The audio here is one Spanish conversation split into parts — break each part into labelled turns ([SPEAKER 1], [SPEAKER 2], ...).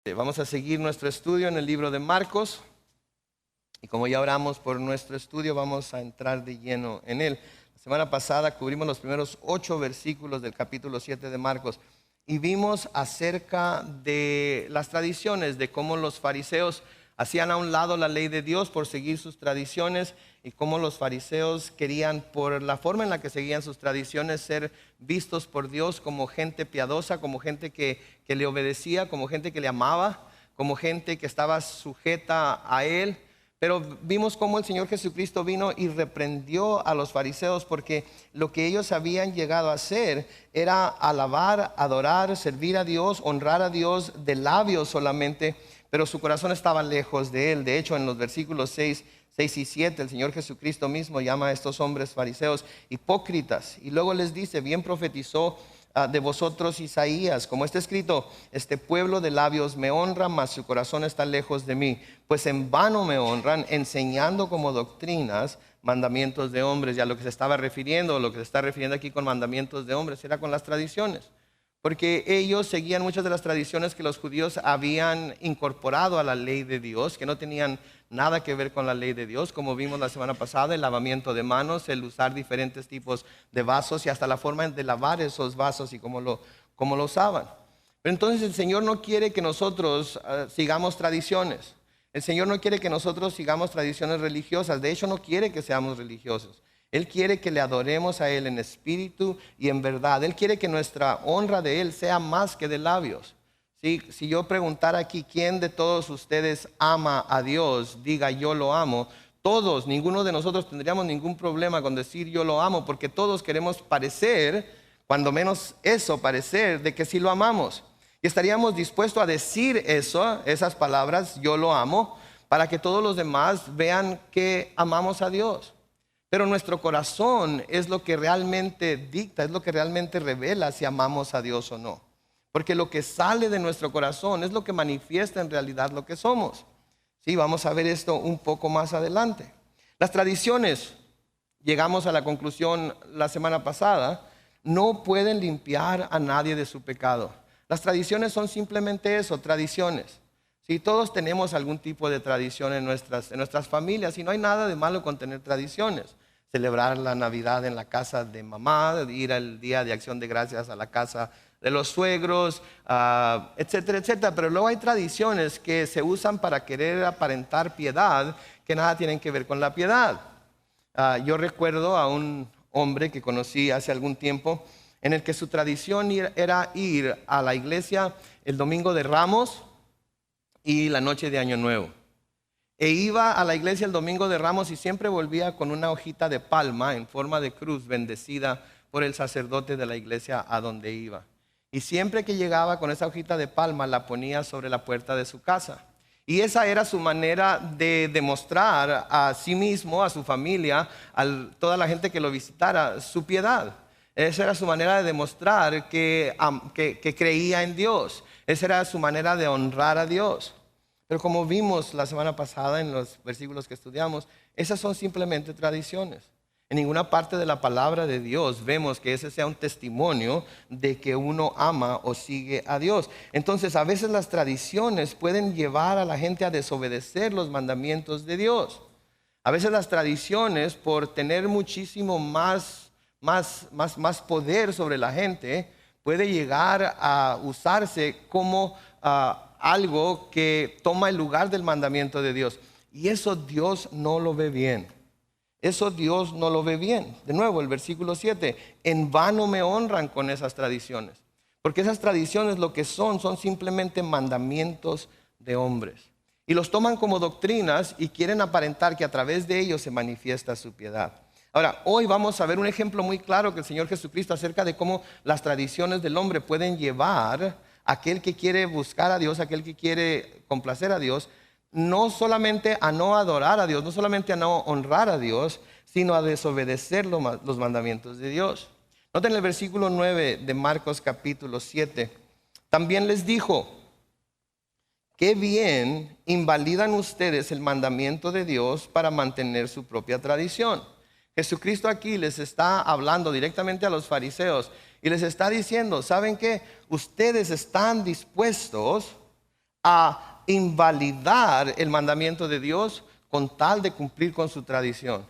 [SPEAKER 1] Vamos a seguir nuestro estudio en el libro de Marcos y como ya oramos por nuestro estudio vamos a entrar de lleno en él. La semana pasada cubrimos los primeros 8 versículos del capítulo 7 de Marcos y vimos acerca de las tradiciones, de cómo los fariseos hacían a un lado la ley de Dios por seguir sus tradiciones y cómo los fariseos querían, por la forma en la que seguían sus tradiciones, ser vistos por Dios como gente piadosa, como gente que le obedecía, como gente que le amaba, como gente que estaba sujeta a Él. Pero vimos cómo el Señor Jesucristo vino y reprendió a los fariseos porque lo que ellos habían llegado a hacer era alabar, adorar, servir a Dios, honrar a Dios de labios solamente, pero su corazón estaba lejos de Él. De hecho, en los versículos 6 y 7, el Señor Jesucristo mismo llama a estos hombres fariseos hipócritas. Y luego les dice, bien profetizó de vosotros Isaías, como está escrito, este pueblo de labios me honra, mas su corazón está lejos de mí. Pues en vano me honran, enseñando como doctrinas mandamientos de hombres. Y a lo que se estaba refiriendo, lo que se está refiriendo aquí con mandamientos de hombres, era con las tradiciones. Porque ellos seguían muchas de las tradiciones que los judíos habían incorporado a la ley de Dios, que no tenían nada que ver con la ley de Dios, como vimos la semana pasada, el lavamiento de manos, el usar diferentes tipos de vasos y hasta la forma de lavar esos vasos y cómo lo usaban. Pero entonces el Señor no quiere que nosotros sigamos tradiciones. El Señor no quiere que nosotros sigamos tradiciones religiosas. De hecho, no quiere que seamos religiosos. Él quiere que le adoremos a Él en espíritu y en verdad. Él quiere que nuestra honra de Él sea más que de labios. ¿Sí? Si yo preguntara aquí, ¿quién de todos ustedes ama a Dios? Diga, yo lo amo. Todos, ninguno de nosotros tendríamos ningún problema con decir yo lo amo, porque todos queremos parecer, cuando menos eso, parecer de que sí lo amamos. Y estaríamos dispuestos a decir eso, esas palabras, yo lo amo, para que todos los demás vean que amamos a Dios. Pero nuestro corazón es lo que realmente dicta, es lo que realmente revela si amamos a Dios o no. Porque lo que sale de nuestro corazón es lo que manifiesta en realidad lo que somos. Sí, vamos a ver esto un poco más adelante. Las tradiciones, llegamos a la conclusión la semana pasada, no pueden limpiar a nadie de su pecado. Las tradiciones son simplemente eso, tradiciones. Sí, todos tenemos algún tipo de tradición en nuestras familias y no hay nada de malo con tener tradiciones. Celebrar la Navidad en la casa de mamá, ir al Día de Acción de Gracias a la casa de los suegros, etcétera, etcétera. Pero luego hay tradiciones que se usan para querer aparentar piedad que nada tienen que ver con la piedad. Yo recuerdo a un hombre que conocí hace algún tiempo en el que su tradición era ir a la iglesia el domingo de Ramos y la noche de Año Nuevo. E iba a la iglesia el domingo de Ramos y siempre volvía con una hojita de palma en forma de cruz bendecida por el sacerdote de la iglesia a donde iba. Y siempre que llegaba con esa hojita de palma la ponía sobre la puerta de su casa. Y esa era su manera de demostrar a sí mismo, a su familia, a toda la gente que lo visitara, su piedad. Esa era su manera de demostrar que creía en Dios. Esa era su manera de honrar a Dios. Pero como vimos la semana pasada en los versículos que estudiamos, esas son simplemente tradiciones. En ninguna parte de la palabra de Dios vemos que ese sea un testimonio de que uno ama o sigue a Dios. Entonces, a veces las tradiciones pueden llevar a la gente a desobedecer los mandamientos de Dios. A veces las tradiciones, por tener muchísimo más poder sobre la gente, puede llegar a usarse como algo que toma el lugar del mandamiento de Dios. Y eso Dios no lo ve bien. Eso Dios no lo ve bien. De nuevo, el versículo 7. En vano me honran con esas tradiciones. Porque esas tradiciones lo que son simplemente mandamientos de hombres. Y los toman como doctrinas y quieren aparentar que a través de ellos se manifiesta su piedad. Ahora, hoy vamos a ver un ejemplo muy claro que el Señor Jesucristo acerca de cómo las tradiciones del hombre pueden llevar a aquel que quiere buscar a Dios, aquel que quiere complacer a Dios, no solamente a no adorar a Dios, no solamente a no honrar a Dios, sino a desobedecer los mandamientos de Dios. Noten el versículo 9 de Marcos capítulo 7. También les dijo, qué bien invalidan ustedes el mandamiento de Dios para mantener su propia tradición. Jesucristo aquí les está hablando directamente a los fariseos y les está diciendo, ¿saben qué? Ustedes están dispuestos a invalidar el mandamiento de Dios con tal de cumplir con su tradición.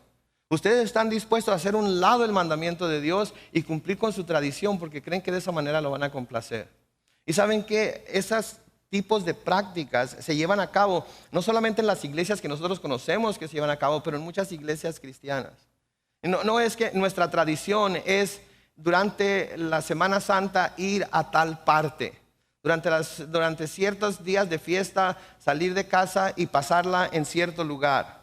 [SPEAKER 1] Ustedes están dispuestos a hacer un lado el mandamiento de Dios y cumplir con su tradición porque creen que de esa manera lo van a complacer. Y saben que esos tipos de prácticas se llevan a cabo no solamente en las iglesias que nosotros conocemos que se llevan a cabo, pero en muchas iglesias cristianas. No es que nuestra tradición es durante la Semana Santa ir a tal parte. Durante ciertos días de fiesta salir de casa y pasarla en cierto lugar.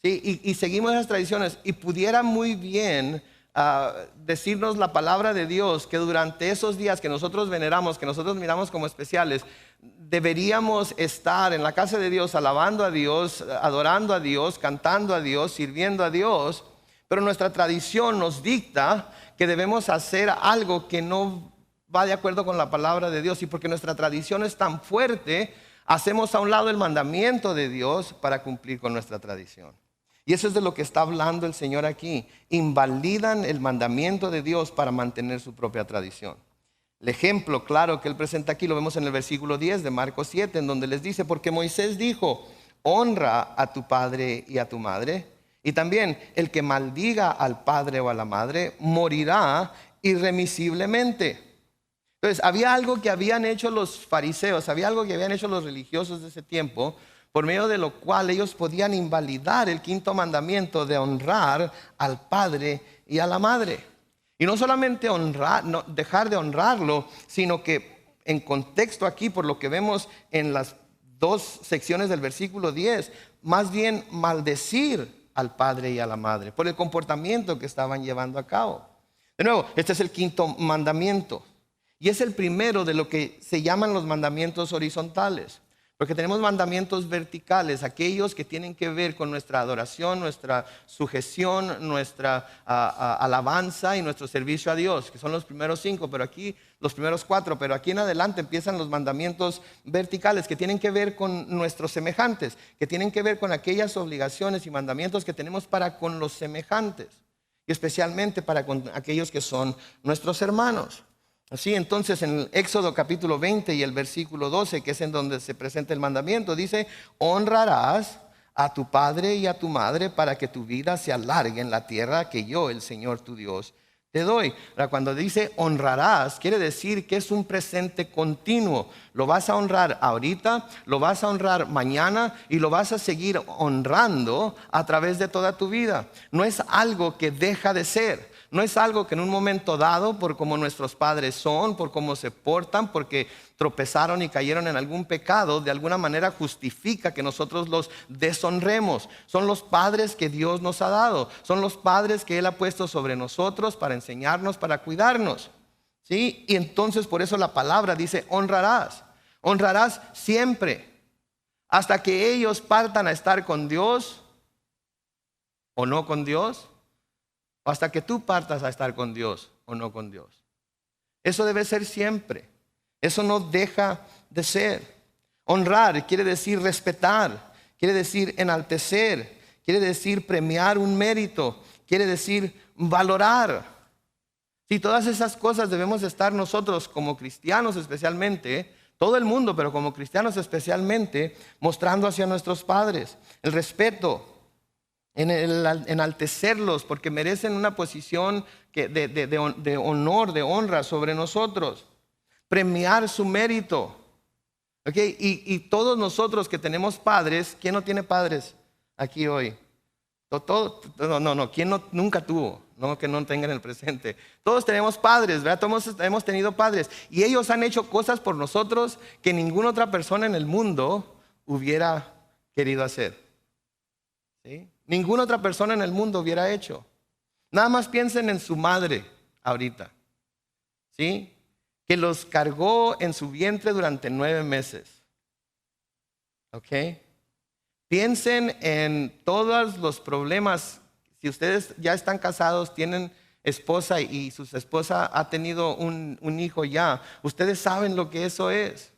[SPEAKER 1] ¿Sí? Y seguimos esas tradiciones y pudiera muy bien decirnos la palabra de Dios que durante esos días que nosotros veneramos, que nosotros miramos como especiales, deberíamos estar en la casa de Dios alabando a Dios, adorando a Dios, cantando a Dios, sirviendo a Dios, pero nuestra tradición nos dicta que debemos hacer algo que no va de acuerdo con la palabra de Dios, y porque nuestra tradición es tan fuerte, hacemos a un lado el mandamiento de Dios para cumplir con nuestra tradición. Y eso es de lo que está hablando el Señor aquí. Invalidan el mandamiento de Dios para mantener su propia tradición. El ejemplo claro que Él presenta aquí lo vemos en el versículo 10 de Marcos 7, en donde les dice, porque Moisés dijo, honra a tu padre y a tu madre, y también el que maldiga al padre o a la madre morirá irremisiblemente. Entonces, había algo que habían hecho los fariseos, había algo que habían hecho los religiosos de ese tiempo, por medio de lo cual ellos podían invalidar el quinto mandamiento de honrar al padre y a la madre. Y no solamente dejar de honrarlo, sino que en contexto aquí, por lo que vemos en las dos secciones del versículo 10, más bien maldecir al padre y a la madre por el comportamiento que estaban llevando a cabo. De nuevo, este es el quinto mandamiento. Y es el primero de lo que se llaman los mandamientos horizontales. Porque tenemos mandamientos verticales, aquellos que tienen que ver con nuestra adoración, nuestra sujeción, nuestra alabanza y nuestro servicio a Dios, que son los primeros 5, pero aquí los primeros 4, pero aquí en adelante empiezan los mandamientos verticales que tienen que ver con nuestros semejantes, que tienen que ver con aquellas obligaciones y mandamientos que tenemos para con los semejantes, y especialmente para con aquellos que son nuestros hermanos. Así, entonces, en el Éxodo capítulo 20 y el versículo 12, que es en donde se presenta el mandamiento, dice, honrarás a tu padre y a tu madre para que tu vida se alargue en la tierra que yo, el Señor tu Dios, te doy. Ahora, cuando dice honrarás, quiere decir que es un presente continuo. Lo vas a honrar ahorita, lo vas a honrar mañana y lo vas a seguir honrando a través de toda tu vida. No es algo que deja de ser. No es algo que en un momento dado, por cómo nuestros padres son, por cómo se portan, porque tropezaron y cayeron en algún pecado, de alguna manera justifica que nosotros los deshonremos. Son los padres que Dios nos ha dado, son los padres que Él ha puesto sobre nosotros para enseñarnos, para cuidarnos. ¿Sí? Y entonces por eso la palabra dice honrarás. Honrarás siempre, hasta que ellos partan a estar con Dios o no con Dios. O hasta que tú partas a estar con Dios o no con Dios. Eso debe ser siempre. Eso no deja de ser. Honrar quiere decir respetar, quiere decir enaltecer, quiere decir premiar un mérito, quiere decir valorar. Si todas esas cosas debemos estar nosotros como cristianos especialmente, todo el mundo, pero como cristianos especialmente, mostrando hacia nuestros padres el respeto, en enaltecerlos porque merecen una posición de honor, de honra sobre nosotros, premiar su mérito. ¿Okay? Y todos nosotros que tenemos padres, ¿quién no tiene padres aquí hoy? ¿Quién nunca tuvo? No que no tengan el presente. Todos tenemos padres, ¿verdad? Todos hemos tenido padres y ellos han hecho cosas por nosotros que ninguna otra persona en el mundo hubiera querido hacer. ¿Sí? Ninguna otra persona en el mundo hubiera hecho. Nada más piensen en su madre ahorita, ¿sí? Que los cargó en su vientre durante 9 meses. ¿Ok? Piensen en todos los problemas. Si ustedes ya están casados, tienen esposa y su esposa ha tenido un hijo ya, ustedes saben lo que eso es.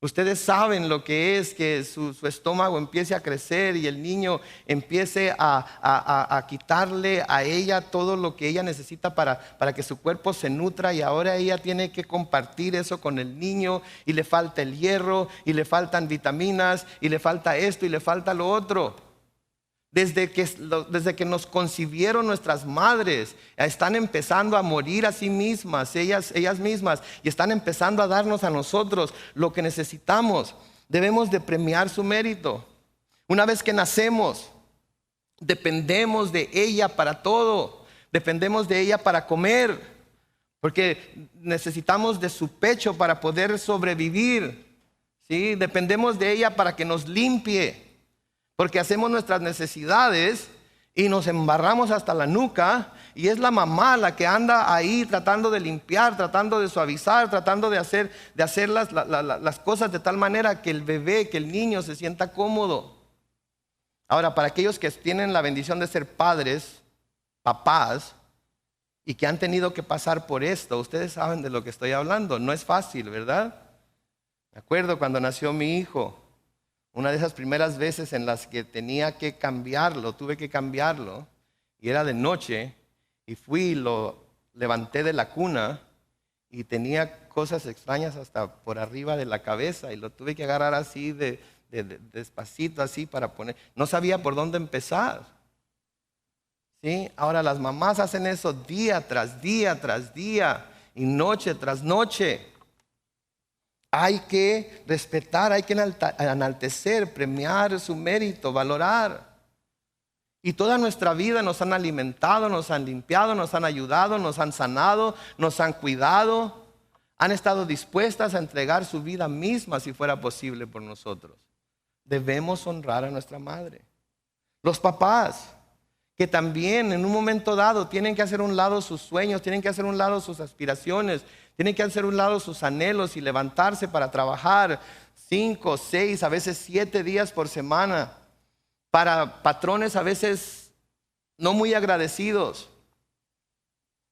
[SPEAKER 1] Ustedes saben lo que es que su estómago empiece a crecer y el niño empiece a quitarle a ella todo lo que ella necesita para que su cuerpo se nutra, y ahora ella tiene que compartir eso con el niño, y le falta el hierro y le faltan vitaminas y le falta esto y le falta lo otro. Desde que nos concibieron nuestras madres, están empezando a morir a sí mismas, ellas mismas, y están empezando a darnos a nosotros lo que necesitamos. Debemos de premiar su mérito. Una vez que nacemos, dependemos de ella para todo. Dependemos de ella para comer, porque necesitamos de su pecho para poder sobrevivir, ¿sí? Dependemos de ella para que nos limpie, porque hacemos nuestras necesidades y nos embarramos hasta la nuca, y es la mamá la que anda ahí tratando de limpiar, tratando de suavizar, tratando de hacer las cosas de tal manera que el bebé, que el niño se sienta cómodo. Ahora, para aquellos que tienen la bendición de ser padres, papás, y que han tenido que pasar por esto, ustedes saben de lo que estoy hablando. No es fácil, ¿verdad? Me acuerdo cuando nació mi hijo. Una de esas primeras veces en las que tenía que cambiarlo, tuve que cambiarlo, y era de noche, y fui, lo levanté de la cuna, y tenía cosas extrañas hasta por arriba de la cabeza, y lo tuve que agarrar así despacito, así para poner. No sabía por dónde empezar. ¿Sí? Ahora las mamás hacen eso día tras día tras día, y noche tras noche. Hay que respetar, hay que enaltecer, premiar su mérito, valorar. Y toda nuestra vida nos han alimentado, nos han limpiado, nos han ayudado, nos han sanado, nos han cuidado. Han estado dispuestas a entregar su vida misma si fuera posible por nosotros. Debemos honrar a nuestra madre. Los papás, que también en un momento dado tienen que hacer a un lado sus sueños, tienen que hacer a un lado sus aspiraciones, tienen que hacer a un lado sus anhelos y levantarse para trabajar 5, 6, a veces 7 días por semana, para patrones a veces no muy agradecidos.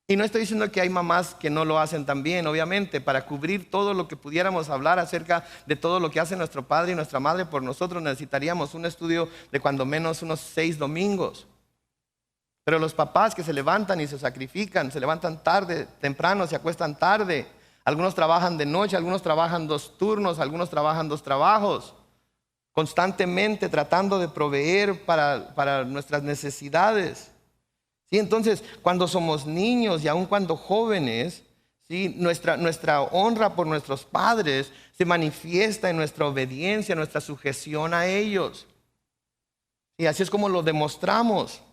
[SPEAKER 1] Y no estoy diciendo que hay mamás que no lo hacen también, obviamente. Para cubrir todo lo que pudiéramos hablar acerca de todo lo que hace nuestro padre y nuestra madre por nosotros, necesitaríamos un estudio de cuando menos unos 6 domingos. Pero los papás que se levantan y se sacrifican, se levantan tarde, temprano, se acuestan tarde. Algunos trabajan de noche, algunos trabajan 2 turnos, algunos trabajan 2 trabajos, constantemente tratando de proveer para nuestras necesidades. ¿Sí? Entonces, cuando somos niños y aun cuando jóvenes, ¿sí? nuestra honra por nuestros padres se manifiesta en nuestra obediencia, en nuestra sujeción a ellos. Y así es como lo demostramos.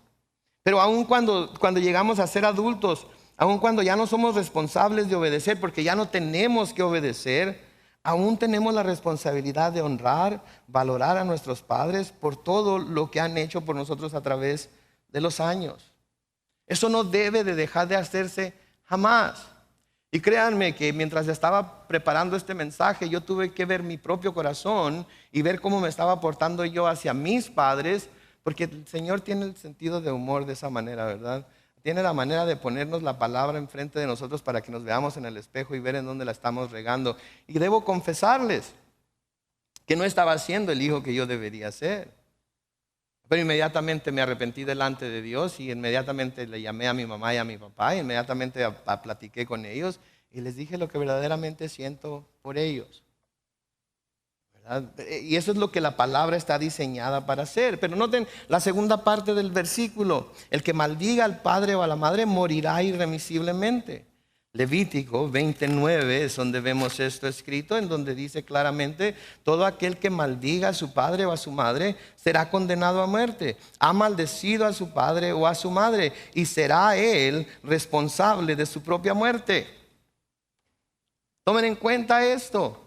[SPEAKER 1] Pero aun cuando llegamos a ser adultos, aun cuando ya no somos responsables de obedecer, porque ya no tenemos que obedecer, aún tenemos la responsabilidad de honrar, valorar a nuestros padres por todo lo que han hecho por nosotros a través de los años. Eso no debe de dejar de hacerse jamás. Y créanme que mientras estaba preparando este mensaje, yo tuve que ver mi propio corazón y ver cómo me estaba portando yo hacia mis padres, porque el Señor tiene el sentido de humor de esa manera, ¿verdad? Tiene la manera de ponernos la palabra enfrente de nosotros para que nos veamos en el espejo y ver en dónde la estamos regando. Y debo confesarles que no estaba siendo el hijo que yo debería ser. Pero inmediatamente me arrepentí delante de Dios, y inmediatamente le llamé a mi mamá y a mi papá, y inmediatamente platiqué con ellos y les dije lo que verdaderamente siento por ellos. Y eso es lo que la palabra está diseñada para hacer. Pero noten la segunda parte del versículo: el que maldiga al padre o a la madre morirá irremisiblemente. Levítico 29 es donde vemos esto escrito, en donde dice claramente: todo aquel que maldiga a su padre o a su madre será condenado a muerte. Ha maldecido a su padre o a su madre, y será él responsable de su propia muerte. Tomen en cuenta esto.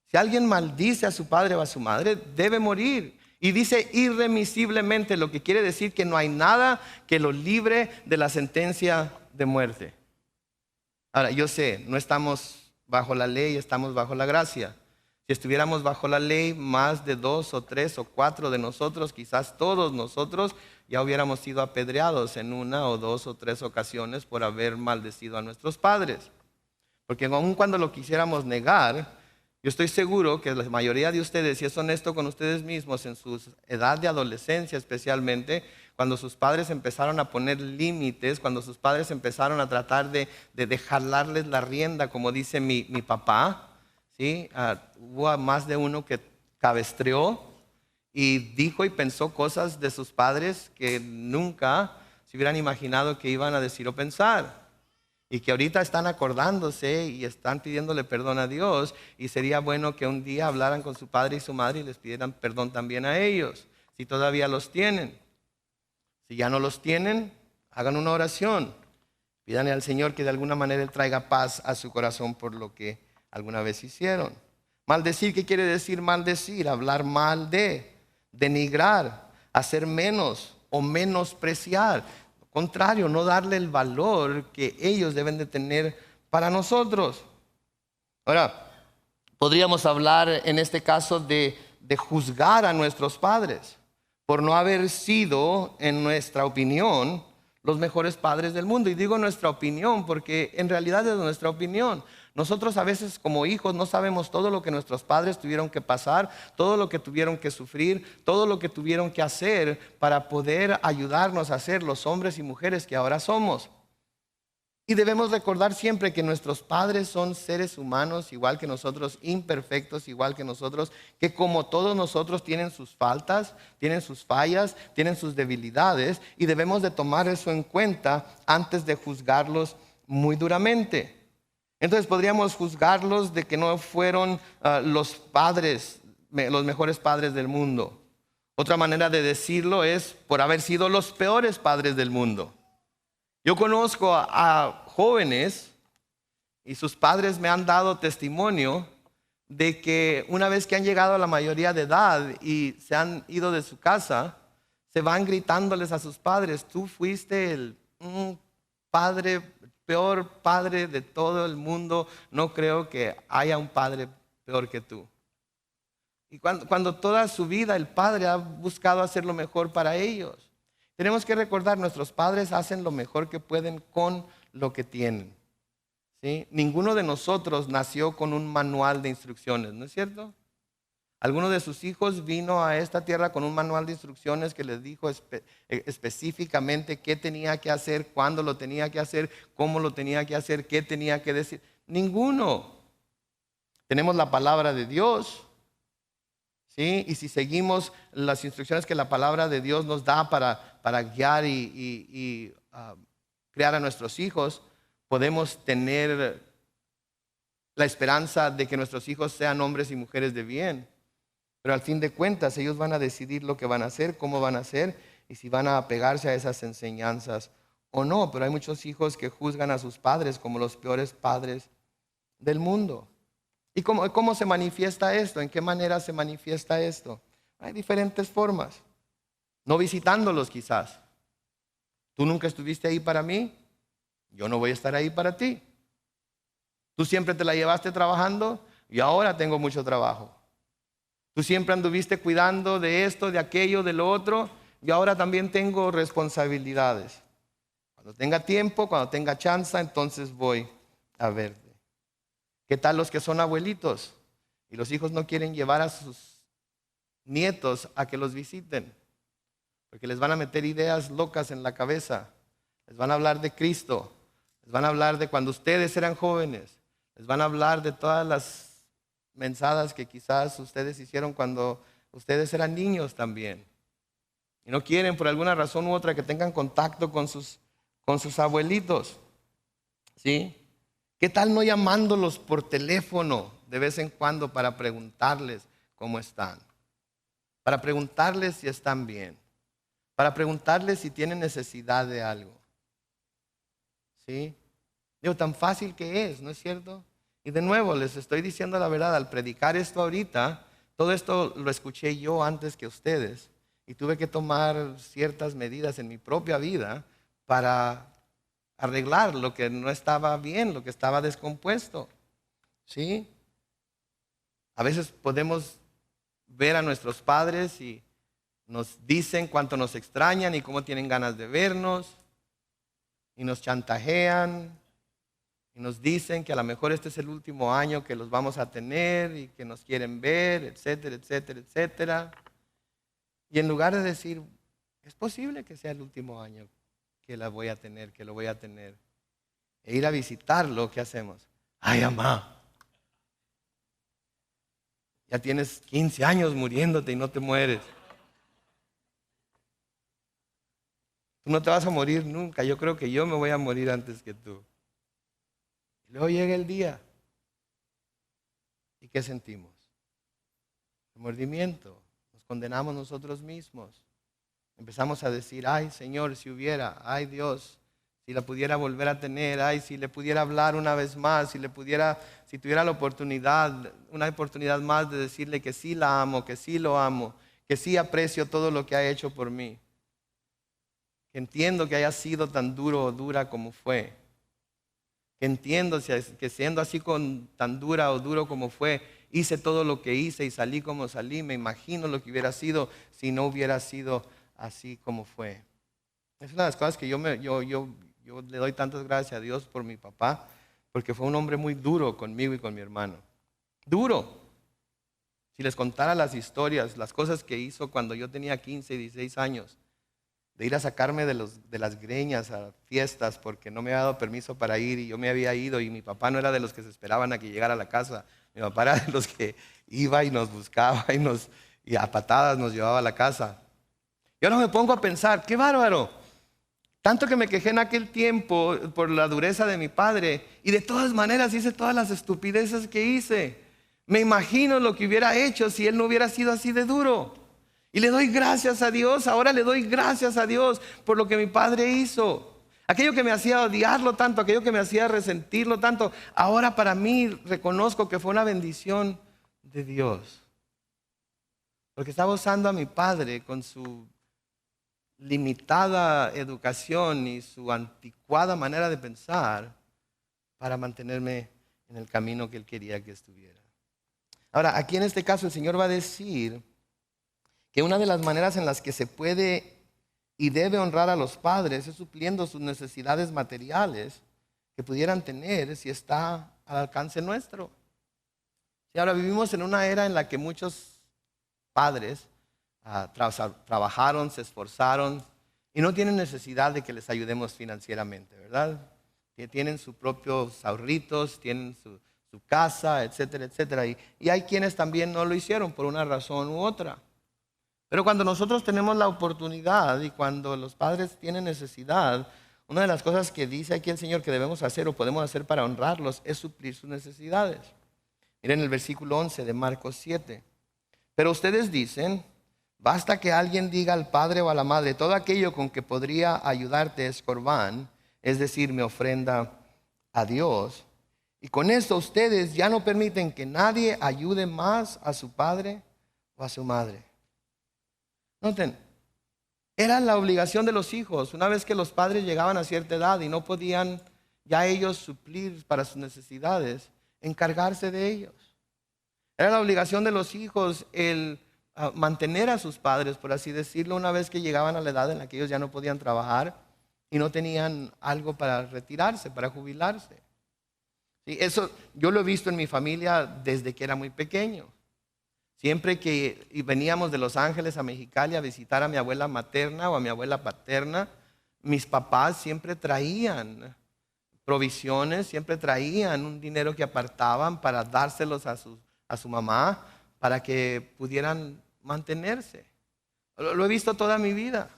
[SPEAKER 1] Si alguien maldice a su padre o a su madre, debe morir. Y dice irremisiblemente, lo que quiere decir que no hay nada que lo libre de la sentencia de muerte. Ahora, yo sé, no estamos bajo la ley, estamos bajo la gracia. Si estuviéramos bajo la ley, más de 2 o 3 o 4 de nosotros, quizás todos nosotros, ya hubiéramos sido apedreados en 1 o 2 o 3 ocasiones por haber maldecido a nuestros padres. Porque aun cuando lo quisiéramos negar, Yo estoy seguro que la mayoría de ustedes, si es honesto con ustedes mismos, en su edad de adolescencia especialmente, cuando sus padres empezaron a poner límites, cuando sus padres empezaron a tratar de jalarles la rienda, como dice mi papá, ¿sí? Hubo más de uno que cabestreó y dijo y pensó cosas de sus padres que nunca se hubieran imaginado que iban a decir o pensar. Y que ahorita están acordándose y están pidiéndole perdón a Dios. Y sería bueno que un día hablaran con su padre y su madre y les pidieran perdón también a ellos, si todavía los tienen. Si ya no los tienen, hagan una oración. Pídanle al Señor que de alguna manera Él traiga paz a su corazón por lo que alguna vez hicieron. Maldecir, ¿qué quiere decir maldecir? Hablar mal de, denigrar, hacer menos o menospreciar. Contrario, no darle el valor que ellos deben de tener para nosotros. Ahora, podríamos hablar en este caso de juzgar a nuestros padres por no haber sido, en nuestra opinión, los mejores padres del mundo. Y digo nuestra opinión porque en realidad es nuestra opinión. Nosotros a veces como hijos no sabemos todo lo que nuestros padres tuvieron que pasar, todo lo que tuvieron que sufrir, todo lo que tuvieron que hacer para poder ayudarnos a ser los hombres y mujeres que ahora somos. Y debemos recordar siempre que nuestros padres son seres humanos, igual que nosotros, imperfectos, igual que nosotros, que como todos nosotros tienen sus faltas, tienen sus fallas, tienen sus debilidades, y debemos de tomar eso en cuenta antes de juzgarlos muy duramente. Entonces podríamos juzgarlos de que no fueron los padres, los mejores padres del mundo. Otra manera de decirlo es por haber sido los peores padres del mundo. Yo conozco a jóvenes y sus padres me han dado testimonio de que una vez que han llegado a la mayoría de edad y se han ido de su casa, se van gritándoles a sus padres: tú fuiste el peor padre de todo el mundo, no creo que haya un padre peor que tú. Y cuando toda su vida el padre ha buscado hacer lo mejor para ellos. Tenemos que recordar, nuestros padres hacen lo mejor que pueden con lo que tienen, ¿sí? Ninguno de nosotros nació con un manual de instrucciones, ¿no es cierto? Alguno de sus hijos vino a esta tierra con un manual de instrucciones que les dijo específicamente qué tenía que hacer, cuándo lo tenía que hacer, cómo lo tenía que hacer, qué tenía que decir. Ninguno. Tenemos la palabra de Dios, ¿sí? Y si seguimos las instrucciones que la palabra de Dios nos da para guiar y criar a nuestros hijos, podemos tener la esperanza de que nuestros hijos sean hombres y mujeres de bien. Pero al fin de cuentas ellos van a decidir lo que van a hacer, cómo van a hacer y si van a apegarse a esas enseñanzas o no. Pero hay muchos hijos que juzgan a sus padres como los peores padres del mundo. ¿Y cómo se manifiesta esto? ¿En qué manera se manifiesta esto? Hay diferentes formas. No visitándolos quizás. Tú nunca estuviste ahí para mí, yo no voy a estar ahí para ti. Tú siempre te la llevaste trabajando y ahora tengo mucho trabajo. Tú siempre anduviste cuidando de esto, de aquello, de lo otro, y ahora también tengo responsabilidades. Cuando tenga tiempo, cuando tenga chance, entonces voy a verte. ¿Qué tal los que son abuelitos y los hijos no quieren llevar a sus nietos a que los visiten? Porque les van a meter ideas locas en la cabeza. Les van a hablar de Cristo. Les van a hablar de cuando ustedes eran jóvenes. Les van a hablar de todas las mensadas que quizás ustedes hicieron cuando ustedes eran niños también. Y no quieren por alguna razón u otra que tengan contacto con sus abuelitos. ¿Sí? ¿Qué tal no llamándolos por teléfono de vez en cuando para preguntarles cómo están? Para preguntarles si están bien. Para preguntarles si tienen necesidad de algo. ¿Sí? Digo, tan fácil que es, ¿no es cierto? Y de nuevo, les estoy diciendo la verdad, al predicar esto ahorita, todo esto lo escuché yo antes que ustedes y tuve que tomar ciertas medidas en mi propia vida para arreglar lo que no estaba bien, lo que estaba descompuesto. ¿Sí? A veces podemos ver a nuestros padres y nos dicen cuánto nos extrañan y cómo tienen ganas de vernos y nos chantajean Y nos dicen que a lo mejor este es el último año que los vamos a tener y que nos quieren ver, etcétera, etcétera, etcétera. Y en lugar de decir, es posible que sea el último año que la voy a tener, que lo voy a tener, e ir a visitarlo, ¿qué hacemos? Ay, mamá, ya tienes 15 años muriéndote y no te mueres. Tú no te vas a morir nunca, yo creo que yo me voy a morir antes que tú. Y luego llega el día. ¿Y qué sentimos? Remordimiento. Nos condenamos nosotros mismos. Empezamos a decir, ay Señor, si hubiera, ay Dios, si la pudiera volver a tener, ay, si le pudiera hablar una vez más, si tuviera la oportunidad, una oportunidad más de decirle que sí la amo, que sí lo amo, que sí aprecio todo lo que ha hecho por mí. Que entiendo que haya sido tan duro o dura como fue. Que entiendo que siendo así tan dura o duro como fue, hice todo lo que hice y salí como salí. Me imagino lo que hubiera sido si no hubiera sido así como fue. Es una de las cosas que yo le doy tantas gracias a Dios por mi papá, porque fue un hombre muy duro conmigo y con mi hermano. Duro. Si les contara las historias, las cosas que hizo cuando yo tenía 15 y 16 años, de ir a sacarme de las greñas a fiestas porque no me había dado permiso para ir y yo me había ido y mi papá no era de los que se esperaban a que llegara a la casa. Mi papá era de los que iba y nos buscaba y a patadas nos llevaba a la casa. Y ahora me pongo a pensar, qué bárbaro. Tanto que me quejé en aquel tiempo por la dureza de mi padre y de todas maneras hice todas las estupideces que hice. Me imagino lo que hubiera hecho si él no hubiera sido así de duro. Y le doy gracias a Dios, ahora le doy gracias a Dios por lo que mi padre hizo. Aquello que me hacía odiarlo tanto, aquello que me hacía resentirlo tanto, ahora para mí reconozco que fue una bendición de Dios. Porque estaba usando a mi padre con su limitada educación y su anticuada manera de pensar para mantenerme en el camino que él quería que estuviera. Ahora, aquí en este caso el Señor va a decir que una de las maneras en las que se puede y debe honrar a los padres es supliendo sus necesidades materiales que pudieran tener si está al alcance nuestro. Y ahora vivimos en una era en la que muchos padres trabajaron, se esforzaron y no tienen necesidad de que les ayudemos financieramente, ¿verdad? Que tienen sus propios ahorritos, tienen su casa, etcétera, etcétera. Y hay quienes también no lo hicieron por una razón u otra. Pero cuando nosotros tenemos la oportunidad y cuando los padres tienen necesidad, una de las cosas que dice aquí el Señor que debemos hacer o podemos hacer para honrarlos es suplir sus necesidades. Miren el versículo 11 de Marcos 7. Pero ustedes dicen, basta que alguien diga al padre o a la madre, todo aquello con que podría ayudarte es corbán, es decir, me ofrenda a Dios. Y con esto ustedes ya no permiten que nadie ayude más a su padre o a su madre. Noten, era la obligación de los hijos, una vez que los padres llegaban a cierta edad y no podían ya ellos suplir para sus necesidades, encargarse de ellos. Era la obligación de los hijos el mantener a sus padres, por así decirlo, una vez que llegaban a la edad en la que ellos ya no podían trabajar y no tenían algo para retirarse, para jubilarse. Sí, eso yo lo he visto en mi familia desde que era muy pequeño. Siempre que veníamos de Los Ángeles a Mexicali a visitar a mi abuela materna o a mi abuela paterna, mis papás siempre traían provisiones, siempre traían un dinero que apartaban para dárselos a su mamá para que pudieran mantenerse. Lo he visto toda mi vida.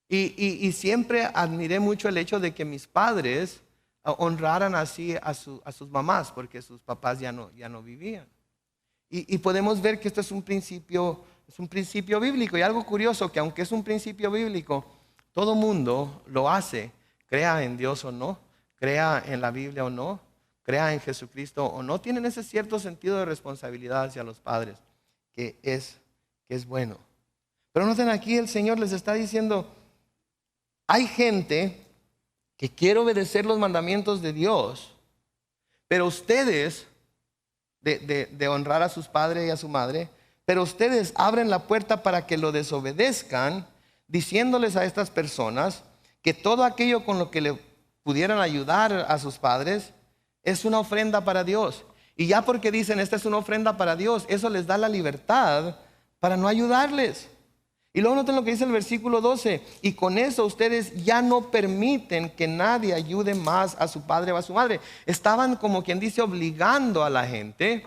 [SPEAKER 1] Y siempre admiré mucho el hecho de que mis padres honraran así a sus mamás, porque sus papás ya no vivían. Y podemos ver que esto es un principio bíblico. Y algo curioso, que aunque es un principio bíblico, todo mundo lo hace, crea en Dios o no, crea en la Biblia o no, crea en Jesucristo o no, tienen ese cierto sentido de responsabilidad hacia los padres, que es bueno. Pero noten aquí, el Señor les está diciendo, hay gente que quiere obedecer los mandamientos de Dios, pero ustedes de honrar a sus padres y a su madre, pero ustedes abren la puerta para que lo desobedezcan, diciéndoles a estas personas que todo aquello con lo que pudieran ayudar a sus padres, es una ofrenda para Dios. Y ya porque dicen, esta es una ofrenda para Dios, eso les da la libertad para no ayudarles. Y luego noten lo que dice el versículo 12. Y con eso ustedes ya no permiten que nadie ayude más a su padre o a su madre. Estaban, como quien dice, obligando a la gente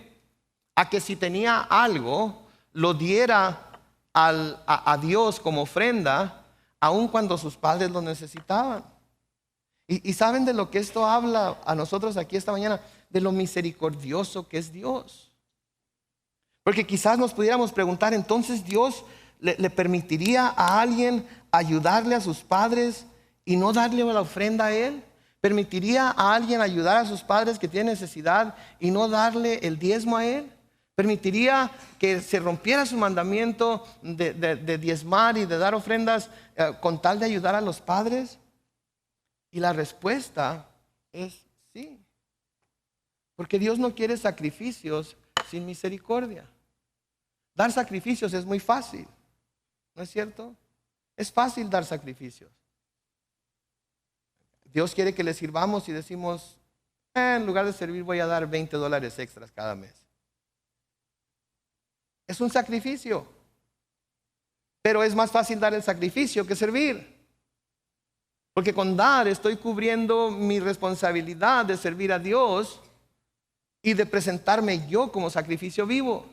[SPEAKER 1] a que si tenía algo, lo diera a Dios como ofrenda, aun cuando sus padres lo necesitaban. Y saben de lo que esto habla a nosotros aquí esta mañana, de lo misericordioso que es Dios. Porque quizás nos pudiéramos preguntar, entonces Dios le permitiría a alguien ayudarle a sus padres y no darle la ofrenda a él. ¿Permitiría a alguien ayudar a sus padres que tienen necesidad y no darle el diezmo a él? ¿Permitiría que se rompiera su mandamiento de diezmar y de dar ofrendas con tal de ayudar a los padres? Y la respuesta es sí. Porque Dios no quiere sacrificios sin misericordia. Dar sacrificios es muy fácil, ¿no es cierto? Es fácil dar sacrificios. Dios quiere que le sirvamos y decimos, en lugar de servir voy a dar $20 extras cada mes. Es un sacrificio. Pero es más fácil dar el sacrificio que servir. Porque con dar estoy cubriendo mi responsabilidad de servir a Dios y de presentarme yo como sacrificio vivo.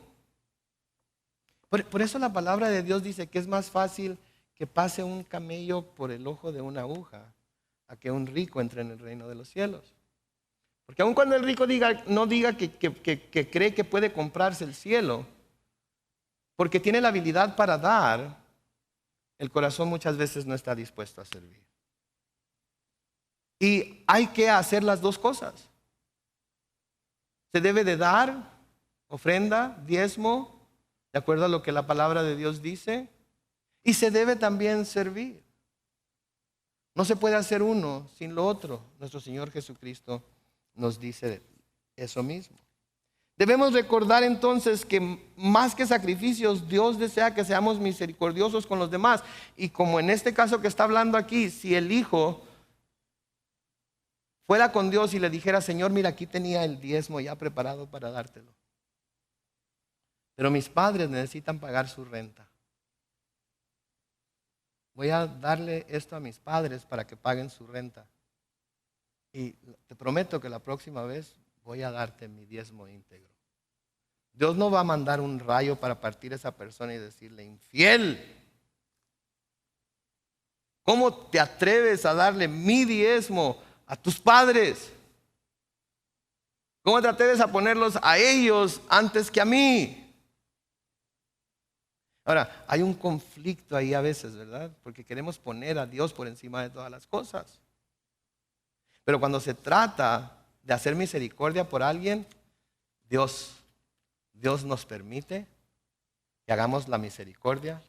[SPEAKER 1] Por eso la palabra de Dios dice que es más fácil que pase un camello por el ojo de una aguja a que un rico entre en el reino de los cielos. Porque aun cuando el rico no diga que cree que puede comprarse el cielo, porque tiene la habilidad para dar, el corazón muchas veces no está dispuesto a servir. Y hay que hacer las dos cosas. Se debe de dar ofrenda, diezmo, de acuerdo a lo que la palabra de Dios dice, y se debe también servir. No se puede hacer uno sin lo otro. Nuestro Señor Jesucristo nos dice eso mismo. Debemos recordar entonces que más que sacrificios, Dios desea que seamos misericordiosos con los demás. Y como en este caso que está hablando aquí, si el hijo fuera con Dios y le dijera, Señor, mira, aquí tenía el diezmo ya preparado para dártelo, pero mis padres necesitan pagar su renta. Voy a darle esto a mis padres para que paguen su renta. Y te prometo que la próxima vez voy a darte mi diezmo íntegro. Dios no va a mandar un rayo para partir a esa persona y decirle, infiel, ¿cómo te atreves a darle mi diezmo a tus padres? ¿Cómo te atreves a ponerlos a ellos antes que a mí? Ahora, hay un conflicto ahí a veces, ¿verdad? Porque queremos poner a Dios por encima de todas las cosas. Pero cuando se trata de hacer misericordia por alguien, Dios nos permite que hagamos la misericordia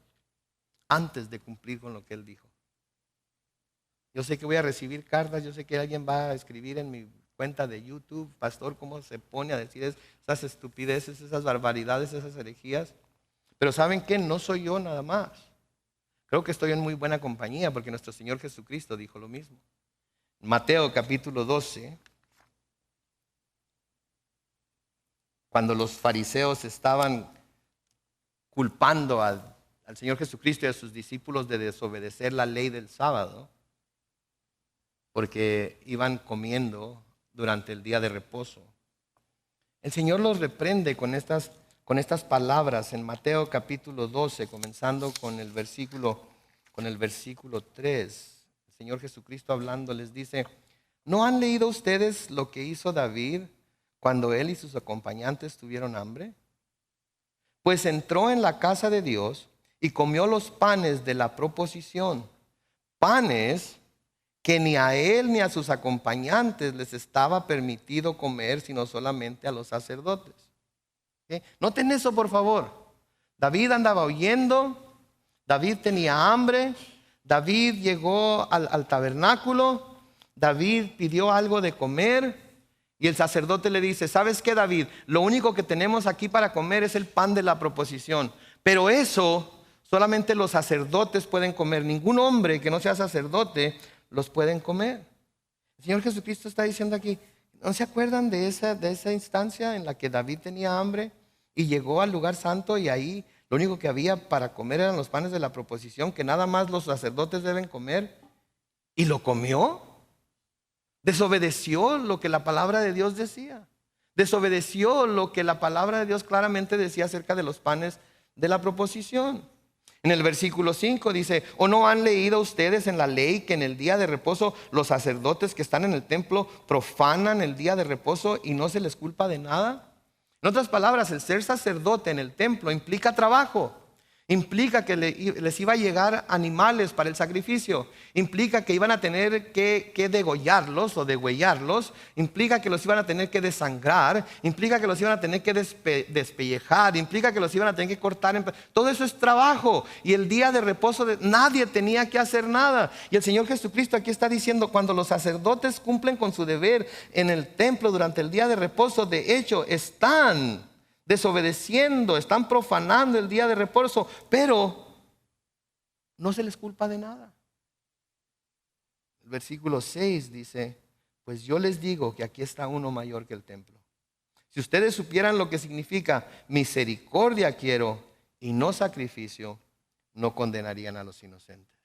[SPEAKER 1] antes de cumplir con lo que Él dijo. Yo sé que voy a recibir cartas, yo sé que alguien va a escribir en mi cuenta de YouTube, pastor, cómo se pone a decir esas estupideces, esas barbaridades, esas herejías. Pero ¿saben qué? No soy yo nada más. Creo que estoy en muy buena compañía porque nuestro Señor Jesucristo dijo lo mismo. Mateo capítulo 12, cuando los fariseos estaban culpando al Señor Jesucristo y a sus discípulos de desobedecer la ley del sábado, porque iban comiendo durante el día de reposo, el Señor los reprende con estas palabras en Mateo capítulo 12, comenzando con el versículo 3. El Señor Jesucristo hablando les dice, ¿no han leído ustedes lo que hizo David cuando él y sus acompañantes tuvieron hambre? Pues entró en la casa de Dios y comió los panes de la proposición, panes que ni a él ni a sus acompañantes les estaba permitido comer, sino solamente a los sacerdotes. ¿Okay? Noten eso, por favor. David andaba huyendo, David tenía hambre, David llegó al tabernáculo, David pidió algo de comer y el sacerdote le dice, ¿sabes qué, David? Lo único que tenemos aquí para comer es el pan de la proposición, pero eso solamente los sacerdotes pueden comer, ningún hombre que no sea sacerdote los pueden comer. El El Señor Jesucristo está diciendo aquí, ¿no se acuerdan de esa instancia en la que David tenía hambre y llegó al lugar santo y ahí lo único que había para comer eran los panes de la proposición, que nada más los sacerdotes deben comer? ¿Y lo comió? Desobedeció lo que la palabra de Dios decía. Desobedeció lo que la palabra de Dios claramente decía acerca de los panes de la proposición. En el versículo 5 dice, ¿o no han leído ustedes en la ley que en el día de reposo los sacerdotes que están en el templo profanan el día de reposo y no se les culpa de nada? En otras palabras, el ser sacerdote en el templo implica trabajo. Implica que les iba a llegar animales para el sacrificio. Implica que iban a tener que degollarlos o degüellarlos. Implica que los iban a tener que desangrar. Implica que los iban a tener que despellejar. Implica que los iban a tener que cortar. Todo eso es trabajo. Y el día de reposo nadie tenía que hacer nada. Y el Señor Jesucristo aquí está diciendo, cuando los sacerdotes cumplen con su deber en el templo durante el día de reposo, de hecho están desobedeciendo, están profanando el día de reposo, pero no se les culpa de nada. El versículo 6 dice, pues yo les digo que aquí está uno mayor que el templo. Si ustedes supieran lo que significa misericordia quiero y no sacrificio, no condenarían a los inocentes.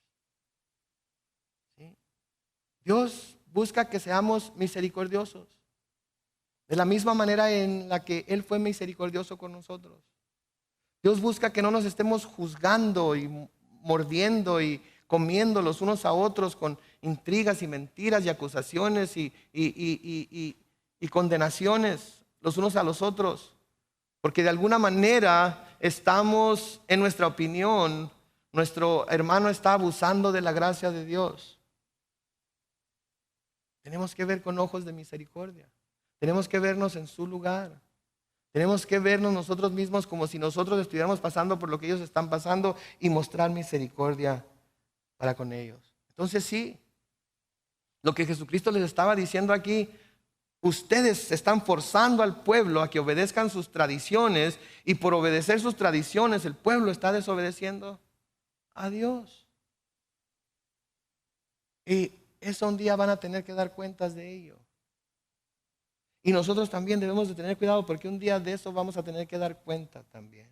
[SPEAKER 1] ¿Sí? Dios busca que seamos misericordiosos, de la misma manera en la que Él fue misericordioso con nosotros. Dios busca que no nos estemos juzgando y mordiendo y comiendo los unos a otros con intrigas y mentiras y acusaciones y condenaciones los unos a los otros. Porque de alguna manera estamos, en nuestra opinión, nuestro hermano está abusando de la gracia de Dios. Tenemos que ver con ojos de misericordia. Tenemos que vernos en su lugar. Tenemos que vernos nosotros mismos como si nosotros estuviéramos pasando por lo que ellos están pasando y mostrar misericordia para con ellos. Entonces sí, lo que Jesucristo les estaba diciendo aquí, ustedes están forzando al pueblo a que obedezcan sus tradiciones y por obedecer sus tradiciones el pueblo está desobedeciendo a Dios. Y eso un día van a tener que dar cuentas de ello. Y nosotros también debemos de tener cuidado porque un día de eso vamos a tener que dar cuenta también.